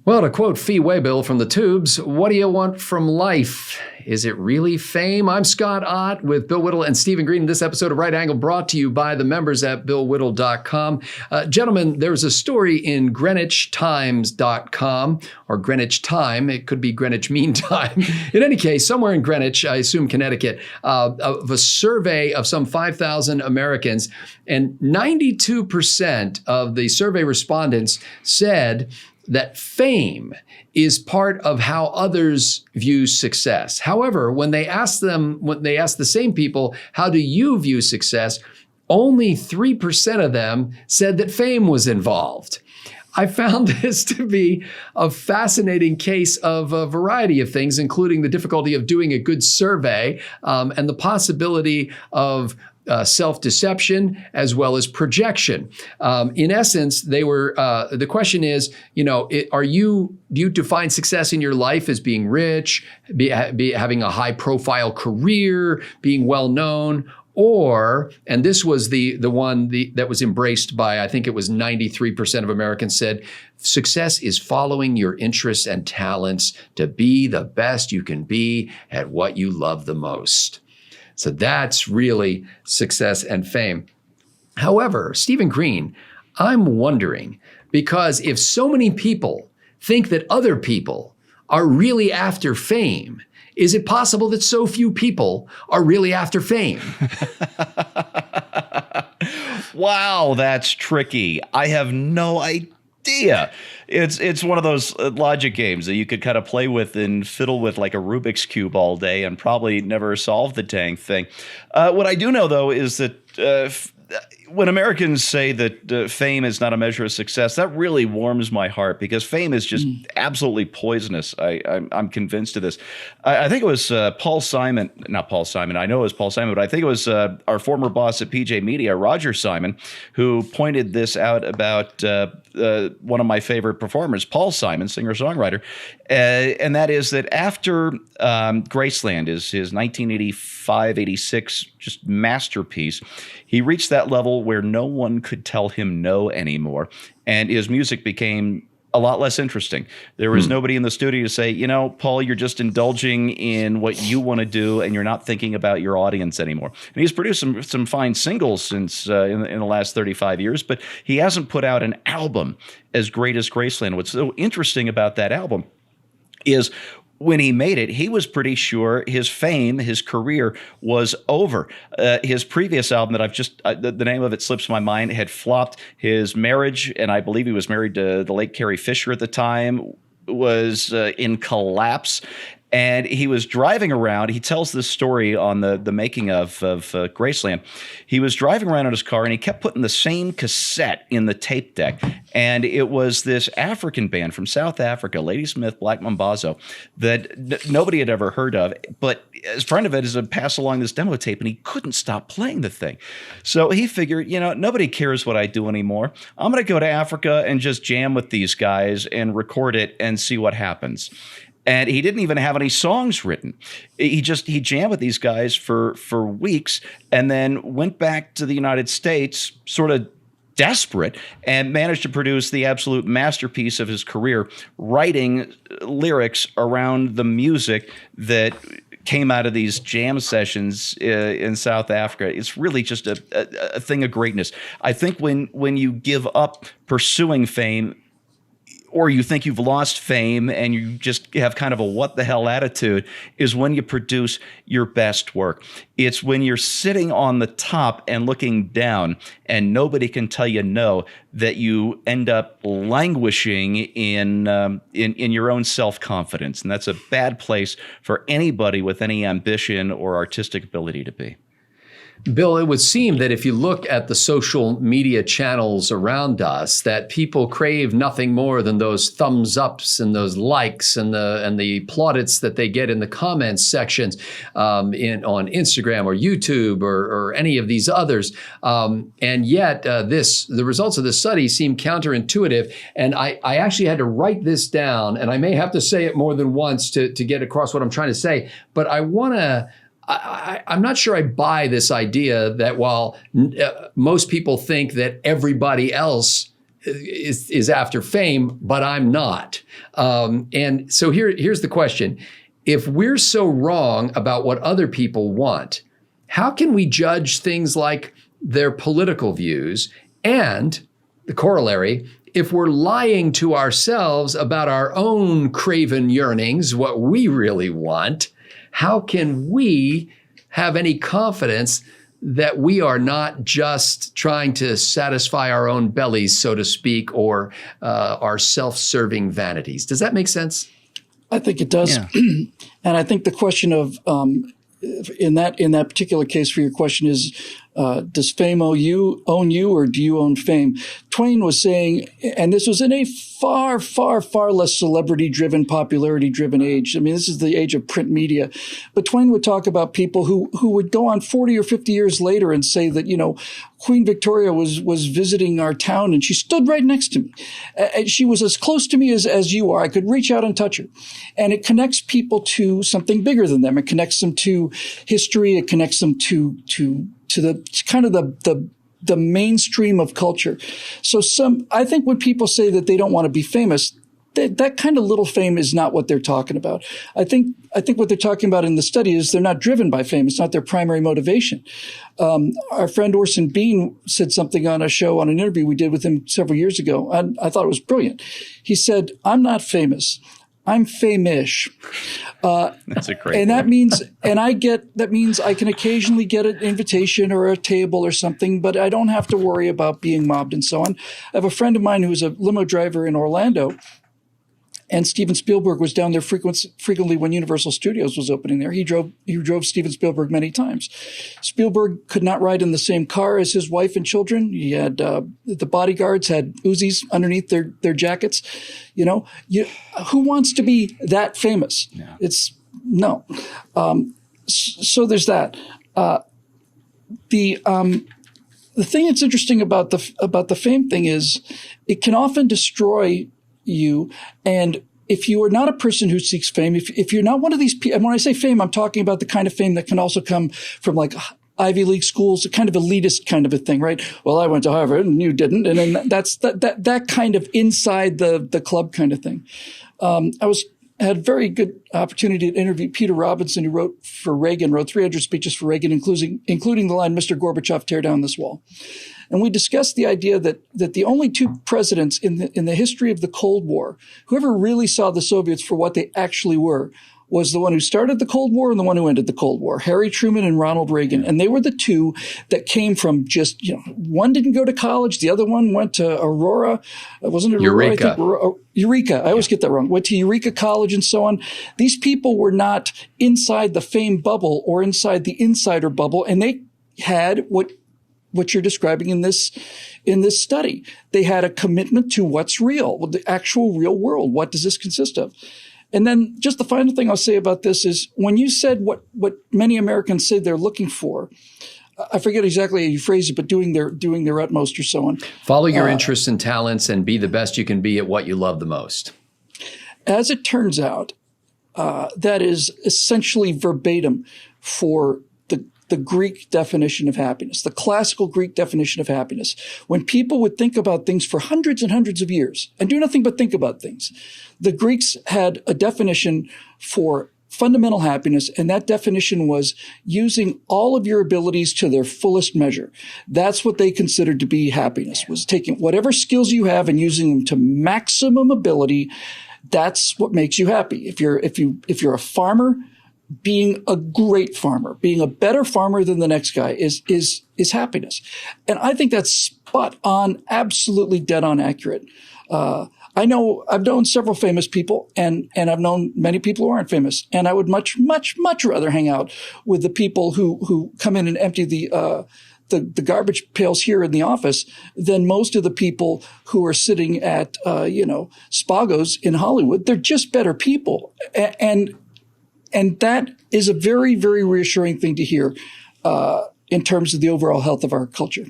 Well, to quote Fee Waybill from the Tubes, what do you want from life? Is it really fame? I'm Scott Ott with Bill Whittle and Stephen Green. This episode of Right Angle brought to you by the members at BillWhittle.com. Gentlemen, there's a story in GreenwichTimes.com or Greenwich Time. It could be Greenwich Mean Time. In any case, somewhere in Greenwich, I assume Connecticut, of a survey of some 5,000 Americans, and 92% of the survey respondents said that fame is part of how others view success. However, when they ask the same people, how do you view success? Only 3% of them said that fame was involved. I found this to be a fascinating case of a variety of things, including the difficulty of doing a good survey and the possibility of self-deception as well as projection. In essence, they were. The question is, do you define success in your life as being rich, having a high-profile career, being well-known? Or, and this was the one that was embraced by, I think it was 93% of Americans said, success is following your interests and talents to be the best you can be at what you love the most. So that's really success and fame. However, Stephen Green, I'm wondering, because if so many people think that other people are really after fame, is it possible that so few people are really after fame? Wow, that's tricky. I have no idea. It's one of those logic games that you could kind of play with and fiddle with like a Rubik's Cube all day and probably never solve the dang thing. What I do know, though, is that when Americans say that fame is not a measure of success, that really warms my heart because fame is just absolutely poisonous. I'm convinced of this. I think it was Paul Simon, not Paul Simon. I know it was Paul Simon, but I think it was our former boss at PJ Media, Roger Simon, who pointed this out about one of my favorite performers, Paul Simon, singer-songwriter, and that is that after Graceland, his 1985-86 just masterpiece, he reached that level where no one could tell him no anymore, and his music became a lot less interesting. There was nobody in the studio to say, Paul, you're just indulging in what you want to do, and you're not thinking about your audience anymore. And he's produced some fine singles since in the last 35 years, but he hasn't put out an album as great as Graceland. What's so interesting about that album is when he made it, he was pretty sure his fame, his career was over. His previous album that I've just, the name of it slips my mind, had flopped. His marriage, and I believe he was married to the late Carrie Fisher at the time, was in collapse. And he was driving around. He tells this story on the making of Graceland. He was driving around in his car, and he kept putting the same cassette in the tape deck. And it was this African band from South Africa, Ladysmith Black Mambazo, that nobody had ever heard of. But his friend of it is to pass along this demo tape, and he couldn't stop playing the thing. So he figured, nobody cares what I do anymore. I'm going to go to Africa and just jam with these guys and record it and see what happens. And he didn't even have any songs written. He jammed with these guys for weeks and then went back to the United States sort of desperate and managed to produce the absolute masterpiece of his career, writing lyrics around the music that came out of these jam sessions in South Africa. It's really just a thing of greatness. I think when you give up pursuing fame, or you think you've lost fame and you just have kind of a what the hell attitude, is when you produce your best work. It's when you're sitting on the top and looking down and nobody can tell you no, that you end up languishing in your own self-confidence. And that's a bad place for anybody with any ambition or artistic ability to be. Bill, it would seem that if you look at the social media channels around us, that people crave nothing more than those thumbs ups and those likes and the plaudits that they get in the comments sections on Instagram or YouTube or any of these others. And yet the results of this study seem counterintuitive. And I actually had to write this down, and I may have to say it more than once to get across what I'm trying to say. But I'm not sure I buy this idea that while most people think that everybody else is after fame, but I'm not. And so here's the question. If we're so wrong about what other people want, how can we judge things like their political views? And the corollary, if we're lying to ourselves about our own craven yearnings, what we really want, how can we have any confidence that we are not just trying to satisfy our own bellies, so to speak, or our self-serving vanities? Does that make sense? I think it does. Yeah. And I think the question of, in that particular case for your question is, does fame own you, or do you own fame? Twain was saying, and this was in a far, far, far less celebrity-driven, popularity-driven age. I mean, this is the age of print media. But Twain would talk about people who would go on 40 or 50 years later and say that, Queen Victoria was visiting our town and she stood right next to me. She was as close to me as you are. I could reach out and touch her. And it connects people to something bigger than them. It connects them to history. It connects them to the kind of the mainstream of culture. So I think when people say that they don't want to be famous, that kind of little fame is not what they're talking about. I think what they're talking about in the study is they're not driven by fame. It's not their primary motivation. Our friend Orson Bean said something on a show, on an interview we did with him several years ago. I thought it was brilliant. He said, "I'm not famous. I'm famish." That's a great and word. that means I can occasionally get an invitation or a table or something, but I don't have to worry about being mobbed and so on. I have a friend of mine who was a limo driver in Orlando, and Steven Spielberg was down there frequently when Universal Studios was opening there. He drove Steven Spielberg many times. Spielberg could not ride in the same car as his wife and children. He had the bodyguards had Uzis underneath their jackets. Who wants to be that famous? Yeah. It's no. So there's that. The thing that's interesting about the fame thing is it can often destroy you. And if you are not a person who seeks fame, if you're not one of these people, and when I say fame, I'm talking about the kind of fame that can also come from like Ivy League schools, a kind of elitist kind of a thing, right? Well, I went to Harvard and you didn't. And then that's that kind of inside the club kind of thing. Had very good opportunity to interview Peter Robinson, who wrote 300 speeches for Reagan, including the line, "Mr. Gorbachev, tear down this wall." And we discussed the idea that the only two presidents in the history of the Cold War who ever really saw the Soviets for what they actually were was the one who started the Cold War and the one who ended the Cold War, Harry Truman and Ronald Reagan. And they were the two that came from just, one didn't go to college. The other one went to Aurora. Wasn't it Aurora? Eureka. I think, Eureka. I always get that wrong. Went to Eureka College and so on. These people were not inside the fame bubble or inside the insider bubble. And they had what you're describing in this study. They had a commitment to what's real, the actual real world. What does this consist of? And then just the final thing I'll say about this is when you said what many Americans say they're looking for, I forget exactly how you phrased it, but doing their utmost or so on. Follow your interests and talents and be the best you can be at what you love the most. As it turns out, that is essentially verbatim for the Greek definition of happiness, the classical Greek definition of happiness. When people would think about things for hundreds and hundreds of years and do nothing but think about things, the Greeks had a definition for fundamental happiness, and that definition was using all of your abilities to their fullest measure. That's what they considered to be happiness, was taking whatever skills you have and using them to maximum ability. That's what makes you happy. If you're a farmer, being a great farmer, being a better farmer than the next guy is happiness. And I think that's spot on, absolutely dead on accurate. I've known several famous people and I've known many people who aren't famous. And I would much, much, much rather hang out with the people who come in and empty the garbage pails here in the office than most of the people who are sitting at, Spago's in Hollywood. They're just better people. And that is a very, very reassuring thing to hear in terms of the overall health of our culture.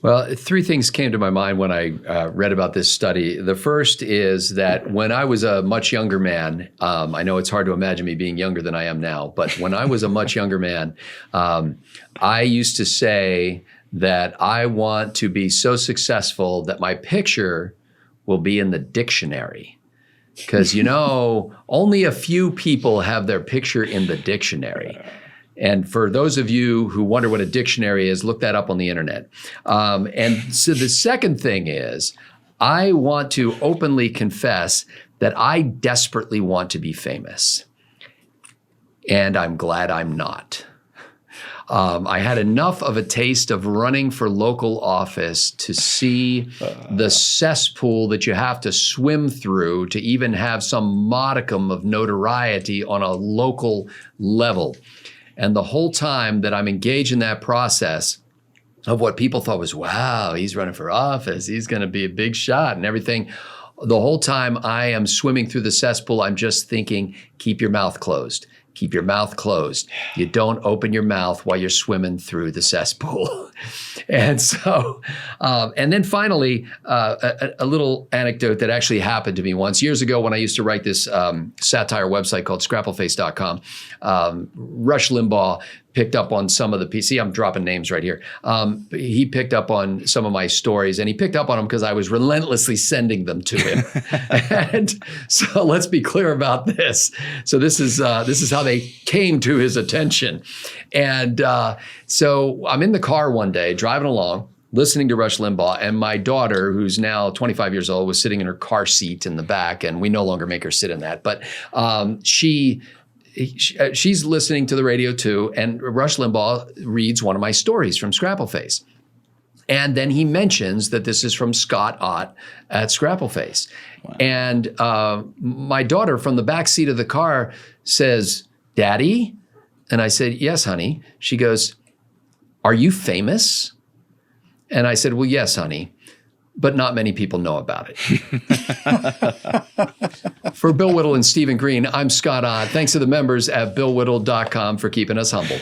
Well, three things came to my mind when I read about this study. The first is that when I was a much younger man, I know it's hard to imagine me being younger than I am now, but when I was a much younger man, I used to say that I want to be so successful that my picture will be in the dictionary. Because, only a few people have their picture in the dictionary. And for those of you who wonder what a dictionary is, look that up on the internet. And so the second thing is, I want to openly confess that I desperately want to be famous. And I'm glad I'm not. I had enough of a taste of running for local office to see the cesspool that you have to swim through to even have some modicum of notoriety on a local level. And the whole time that I'm engaged in that process of what people thought was, wow, he's running for office, he's going to be a big shot and everything, the whole time I am swimming through the cesspool, I'm just thinking, keep your mouth closed. Keep your mouth closed. You don't open your mouth while you're swimming through the cesspool. And so, and then finally, a little anecdote that actually happened to me once. Years ago when I used to write this satire website called scrappleface.com, Rush Limbaugh picked up on some of the PC. I'm dropping names right here. He picked up on some of my stories, and he picked up on them because I was relentlessly sending them to him. And so let's be clear about this. So this is how they came to his attention. And so I'm in the car one day driving along, listening to Rush Limbaugh, and my daughter, who's now 25 years old, was sitting in her car seat in the back, and we no longer make her sit in that. But she's listening to the radio too, and Rush Limbaugh reads one of my stories from Scrappleface. And then he mentions that this is from Scott Ott at Scrappleface. Wow. And my daughter from the back seat of the car says, "Daddy?" And I said, "Yes, honey." She goes, "Are you famous?" And I said, "Well, yes, honey, but not many people know about it." For Bill Whittle and Stephen Green, I'm Scott Ott. Thanks to the members at BillWhittle.com for keeping us humble.